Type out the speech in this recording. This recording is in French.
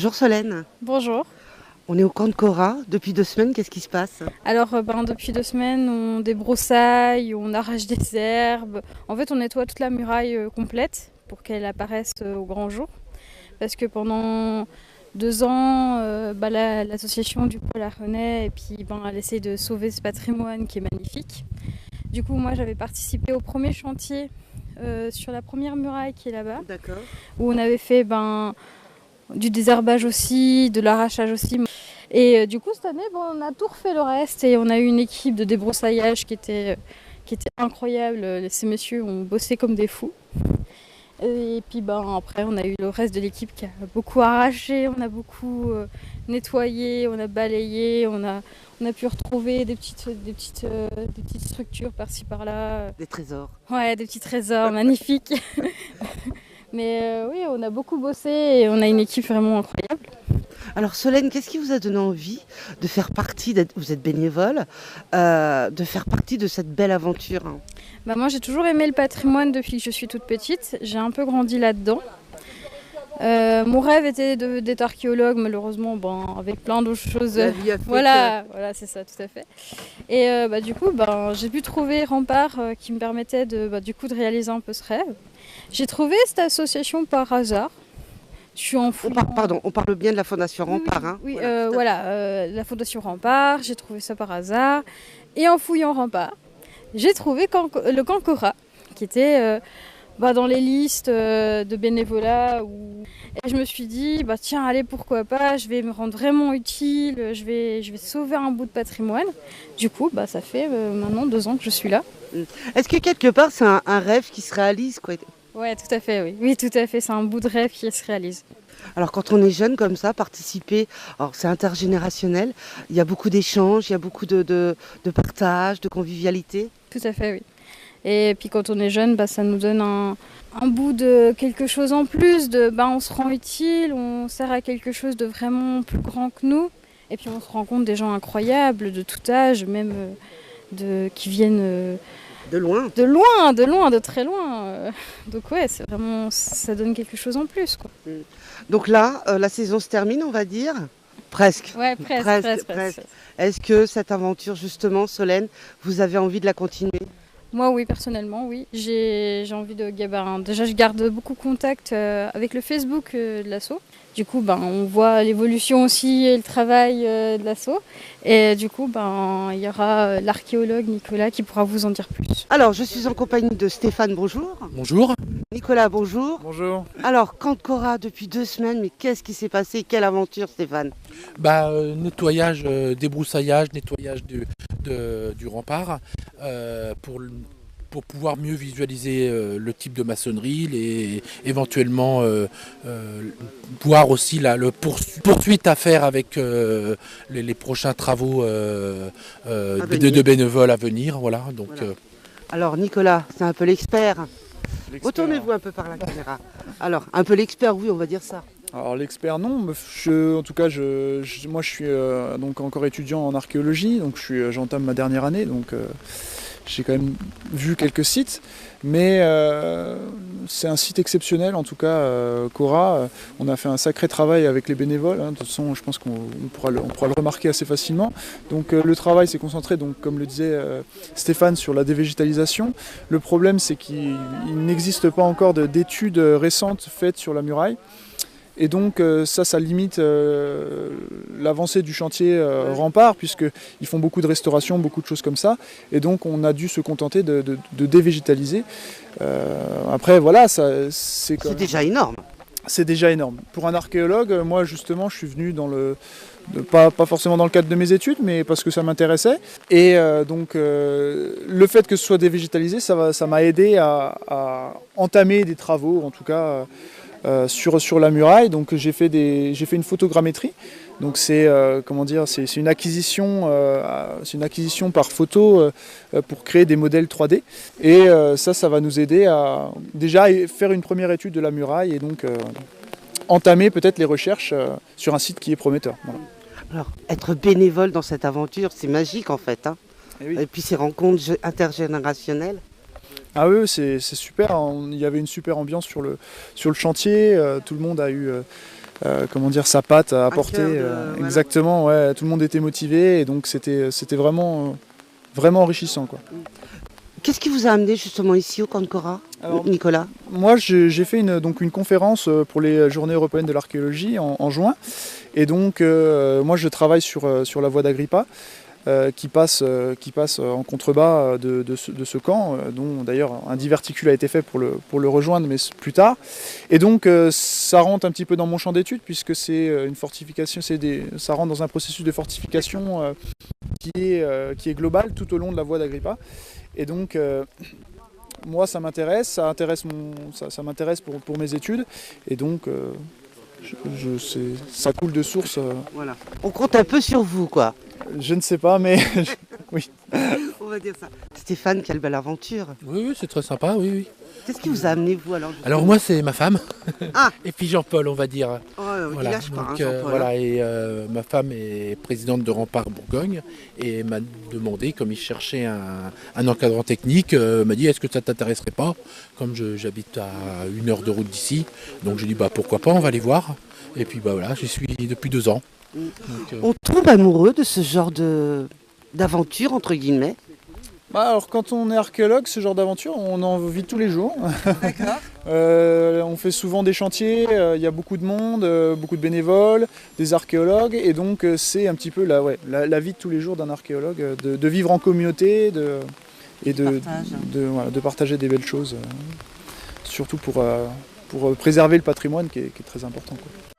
Bonjour Solène, Bonjour. on est au camp de Cora. Depuis 2 semaines, qu'est-ce qui se passe? Alors, depuis 2 semaines, on débroussaille, on arrache des herbes. En fait, on nettoie toute la muraille complète pour qu'elle apparaisse au grand jour. Parce que pendant 2 ans, l'association du Pôle Arronnais, et puis elle essaie de sauver ce patrimoine qui est magnifique. Du coup, moi, j'avais participé au premier chantier sur la première muraille qui est là-bas, D'accord. où on avait fait du désherbage aussi, de l'arrachage aussi. Et du coup, cette année, on a tout refait le reste et on a eu une équipe de débroussaillage qui était incroyable. Ces messieurs ont bossé comme des fous. Et puis après, on a eu le reste de l'équipe qui a beaucoup arraché, on a beaucoup nettoyé, on a balayé, on a pu retrouver des petites structures par-ci par-là. Des trésors. Ouais, des petits trésors magnifiques. Mais oui, on a beaucoup bossé et on a une équipe vraiment incroyable. Alors Solène, qu'est-ce qui vous a donné envie de faire partie, vous êtes bénévole, de faire partie de cette belle aventure, hein? Moi, j'ai toujours aimé le patrimoine depuis que je suis toute petite. J'ai un peu grandi là-dedans. Mon rêve était d'être archéologue, malheureusement, avec plein d'autres choses. La vie a fait Voilà, c'est ça, tout à fait. Et du coup, j'ai pu trouver Rempart qui me permettait de réaliser un peu ce rêve. J'ai trouvé cette association par hasard. Je suis en On parle bien de la Fondation Rempart, hein? Oui, Voilà, la Fondation Rempart, j'ai trouvé ça par hasard. Et en fouillant Rempart, j'ai trouvé le camp Cora, qui était dans les listes de bénévolat. Et je me suis dit, tiens, allez, pourquoi pas, je vais me rendre vraiment utile, je vais sauver un bout de patrimoine. Du coup, ça fait maintenant 2 ans que je suis là. Est-ce que quelque part c'est un rêve qui se réalise, quoi? Ouais, tout à fait, oui. Oui, tout à fait, c'est un bout de rêve qui se réalise. Alors quand on est jeune comme ça, participer, alors c'est intergénérationnel, il y a beaucoup d'échanges, il y a beaucoup de partage, de convivialité. Tout à fait, oui. Et puis quand on est jeune, ça nous donne un bout de quelque chose en plus, on se rend utile, on sert à quelque chose de vraiment plus grand que nous. Et puis on se rencontre des gens incroyables, de tout âge, même qui viennent De loin. de très loin. Donc ouais, c'est vraiment, ça donne quelque chose en plus, quoi. Donc là, la saison se termine, on va dire. Presque. Ouais, presque. Est-ce que cette aventure, justement, Solène, vous avez envie de la continuer? Moi, oui, personnellement, oui. J'ai envie déjà, je garde beaucoup contact avec le Facebook de l'asso. Du coup, on voit l'évolution aussi et le travail de l'asso. Et du coup, il y aura l'archéologue Nicolas qui pourra vous en dire plus. Alors, je suis en compagnie de Stéphane, bonjour. Bonjour. Nicolas, bonjour. Bonjour. Alors, camp de Cora depuis 2 semaines, mais qu'est-ce qui s'est passé? Quelle aventure, Stéphane? Nettoyage, débroussaillage, nettoyage du rempart pour pouvoir mieux visualiser le type de maçonnerie, éventuellement voir aussi le poursuite à faire avec les prochains travaux de bénévoles à venir. Voilà. Alors, Nicolas, c'est un peu l'expert. Retournez-vous un peu par la caméra. Alors, un peu l'expert, oui, on va dire ça. Alors l'expert non, moi je suis donc encore étudiant en archéologie, donc j'entame ma dernière année, donc j'ai quand même vu quelques sites, mais c'est un site exceptionnel en tout cas, Cora. On a fait un sacré travail avec les bénévoles, hein. De toute façon je pense qu'on pourra le remarquer assez facilement. Donc le travail s'est concentré, donc, comme le disait Stéphane, sur la dévégétalisation. Le problème c'est qu'il n'existe pas encore d'études récentes faites sur la muraille. Et donc ça limite l'avancée du chantier Rempart, puisqu'ils font beaucoup de restauration, beaucoup de choses comme ça. Et donc on a dû se contenter de dévégétaliser. Après voilà, c'est déjà énorme. C'est déjà énorme. Pour un archéologue, moi justement je suis venu pas forcément dans le cadre de mes études, mais parce que ça m'intéressait. Et le fait que ce soit dévégétalisé, ça m'a aidé à entamer des travaux, en tout cas sur la muraille. Donc j'ai fait une photogrammétrie. Donc c'est une acquisition par photo pour créer des modèles 3D. Et ça va nous aider à déjà faire une première étude de la muraille et donc entamer peut-être les recherches sur un site qui est prometteur. Voilà. Alors, être bénévole dans cette aventure, c'est magique en fait, hein. Et puis ces rencontres intergénérationnelles. Ah oui, c'est super. Il y avait une super ambiance sur le chantier. Tout le monde a eu comment dire, sa patte à apporter. Voilà. Exactement, ouais, tout le monde était motivé et donc c'était vraiment, vraiment enrichissant, quoi. Qu'est-ce qui vous a amené justement ici au Camp de Cora, Alors, Nicolas? moi, j'ai fait une conférence pour les Journées européennes de l'archéologie en juin. Et donc, moi, je travaille sur la voie d'Agrippa, qui passe en contrebas de ce camp, dont d'ailleurs un diverticule a été fait pour le rejoindre, mais plus tard. Et donc, ça rentre un petit peu dans mon champ d'études, puisque c'est une fortification, ça rentre dans un processus de fortification qui est global tout au long de la voie d'Agrippa. Et donc, moi, ça m'intéresse pour mes études. Et donc, ça coule de source. Voilà. On compte un peu sur vous, quoi. Je ne sais pas, mais oui. On va dire ça. Stéphane, quelle belle aventure. Oui, oui, c'est très sympa, oui, oui. Qu'est-ce qui vous a amené, vous, alors? Alors moi, c'est ma femme. Ah. Et puis Jean-Paul, on va dire. Oh, il Voilà, lâche pas, donc, Jean-Paul, voilà, et ma femme est présidente de Rempart Bourgogne et m'a demandé, comme il cherchait un encadrant technique, m'a dit est-ce que ça t'intéresserait pas, comme j'habite à 1 heure de route d'ici. Donc j'ai dit bah pourquoi pas, on va aller voir. Et puis bah voilà, j'y suis depuis 2 ans. Donc, On tombe amoureux de ce genre d'aventure, entre guillemets. Bah, alors quand on est archéologue, ce genre d'aventure, on en vit tous les jours. D'accord. On fait souvent des chantiers, il y a beaucoup de monde, beaucoup de bénévoles, des archéologues, et donc c'est un petit peu la vie de tous les jours d'un archéologue, de vivre en communauté et de partager des belles choses, surtout pour préserver le patrimoine qui est très important, quoi.